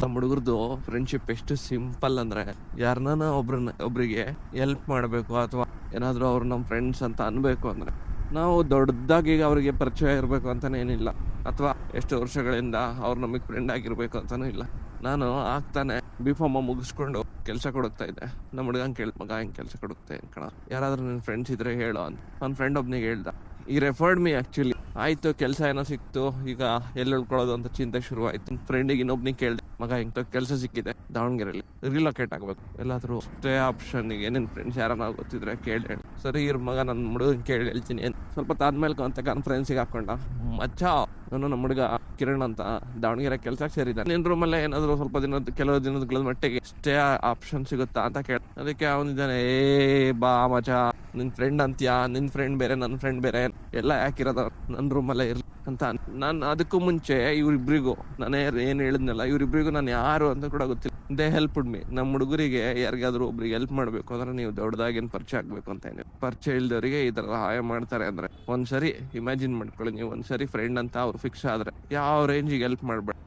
ನಮ್ಮ ಹುಡುಗರದು ಫ್ರೆಂಡ್ಶಿಪ್ ಎಷ್ಟು ಸಿಂಪಲ್ ಅಂದ್ರೆ ಯಾರನ್ನ ಒಬ್ರಿಗೆ ಹೆಲ್ಪ್ ಮಾಡಬೇಕು ಅಥವಾ ಏನಾದ್ರು ಅವ್ರು ನಮ್ಮ ಫ್ರೆಂಡ್ಸ್ ಅಂತ ಅನ್ಬೇಕು ಅಂದ್ರೆ ನಾವು ದೊಡ್ಡದಾಗಿ ಅವ್ರಿಗೆ ಪರಿಚಯ ಇರಬೇಕು ಅಂತಾನೆ ಏನಿಲ್ಲ, ಅಥವಾ ಎಷ್ಟು ವರ್ಷಗಳಿಂದ ಅವ್ರು ನಮಗೆ ಫ್ರೆಂಡ್ ಆಗಿರ್ಬೇಕು ಅಂತಾನೂ ಇಲ್ಲ. ನಾನು ಆಗ್ತಾನೆ ಬಿಫಾರ್ಮ ಮುಗಿಸ್ಕೊಂಡು ಕೆಲಸ ಕೊಡುತ್ತಾ ಇದ್ದೆ. ನಮ್ಮ ಹುಡುಗನ್ ಕೇಳ್ದ, ಮಗ ಹಿಂಗ್ ಕೆಲಸ ಕೊಡುತ್ತೆ ಕಣ, ಯಾರಾದ್ರೂ ನಿನ್ ಫ್ರೆಂಡ್ಸ್ ಇದ್ರೆ ಹೇಳೋ ಅಂತ. ನನ್ನ ಫ್ರೆಂಡ್ ಒಬ್ನಿಗೆ ಹೇಳ್ದ. ಈ ರೆಫರ್ಡ್ ಮೀ ಆಕ್ಚುಲಿ. ಆಯ್ತು, ಕೆಲಸ ಏನೋ ಸಿಕ್ತು, ಈಗ ಎಲ್ಲಿ ಉಳ್ಕೊಳ್ಳೋದು ಅಂತ ಚಿಂತೆ ಶುರು ಆಯ್ತು. ಫ್ರೆಂಡಿಗೆ ಇನ್ನೊಬ್ನಿಗೆ ಕೇಳ್ದೆ, ಮಗ ಹಿಂಗ್ ಕೆಲಸ ಸಿಕ್ಕಿದೆ ದಾವಣಗೆರೆಯಲ್ಲಿ, ರಿಲೊಕೇಟ್ ಆಗ್ಬೇಕು, ಎಲ್ಲಾದ್ರೂ ಅಷ್ಟೇ ಆಪ್ಷನ್ ನಿನ್ ಫ್ರೆಂಡ್ಸ್ ಯಾರನ್ನ ಗೊತ್ತಿದ್ರೆ ಕೇಳಿ ಹೇಳಿ. ಸರಿ ಇರ್ ಮಗ, ನನ್ನ ಹುಡುಗನ್ ಕೇಳಿ ಹೇಳ್ತೀನಿ ಅಂತ. ಸ್ವಲ್ಪ ತಾದ್ಮೇಲೆ ಅಂತ ಕಾನ್ಫರೆನ್ಸಿಗೆ ಹಾಕೊಂಡ. ಮಚ್ಚ, ನಾನು ನಮ್ಮ ಹುಡುಗ ಕಿರಣ್ ಅಂತ ದಾವಣಗೆರೆ ಕೆಲ್ಸಕ್ಕೆ ಸೇರಿದ್ದಾನೆ, ನಿನ್ ರೂಮಲ್ಲೇ ಏನಾದ್ರು ಸ್ವಲ್ಪ ಕೆಲವು ದಿನದ ಮಟ್ಟಿಗೆ ಸ್ಟೇ ಆಪ್ಷನ್ ಸಿಗುತ್ತಾ ಅಂತ ಕೇಳ. ಅದಕ್ಕೆ ಅವನಿದ್ದಾನೆ, ಬಾ ಮಚ, ನಿನ್ ಫ್ರೆಂಡ್ ಅಂತ್ಯಾ, ನಿನ್ ಫ್ರೆಂಡ್ ಬೇರೆ ನನ್ನ ಫ್ರೆಂಡ್ ಬೇರೆ, ಎಲ್ಲ ಯಾಕಿರೋದ ನನ್ ರೂಮಲ್ಲೇ ಇರ್ಲಿ ಅಂತ. ನಾನು ಅದಕ್ಕೂ ಮುಂಚೆ ಇವ್ರಿಬ್ರಿಗೂ ನಾನೇ ಏನ್ ಹೇಳಿದ್ನಲ್ಲ, ಇವ್ರಿಬ್ರಿಗೂ ನಾನು ಯಾರು ಅಂತ ಕೂಡ ಗೊತ್ತಿಲ್ಲ. They help me. ನಮ್ಮ ಹುಡುಗರಿಗೆ ಯಾರಿಗಾದ್ರೂ ಒಬ್ರಿಗೆ ಹೆಲ್ಪ್ ಮಾಡ್ಬೇಕು ಅಂದ್ರೆ ನೀವು ದೊಡ್ಡದಾಗೇನು ಪರಿಚಯ ಆಗ್ಬೇಕು ಅಂತ ಏನಿಲ್ಲ. ಪರಿಚಯ ಇಲ್ದವರಿಗೆ ಈ ತರ ಸಹಾಯ ಮಾಡ್ತಾರೆ ಅಂದ್ರೆ ಒಂದ್ಸರಿ ಇಮ್ಯಾಜಿನ್ ಮಾಡ್ಕೊಳ್ಳಿ, ನೀವು ಒಂದ್ಸರಿ ಫ್ರೆಂಡ್ ಅಂತ ಅವ್ರು ಫಿಕ್ಸ್ ಆದ್ರೆ ಯಾವ ರೇಂಜಿಗೆ ಹೆಲ್ಪ್ ಮಾಡ್ಬೇಡಿ.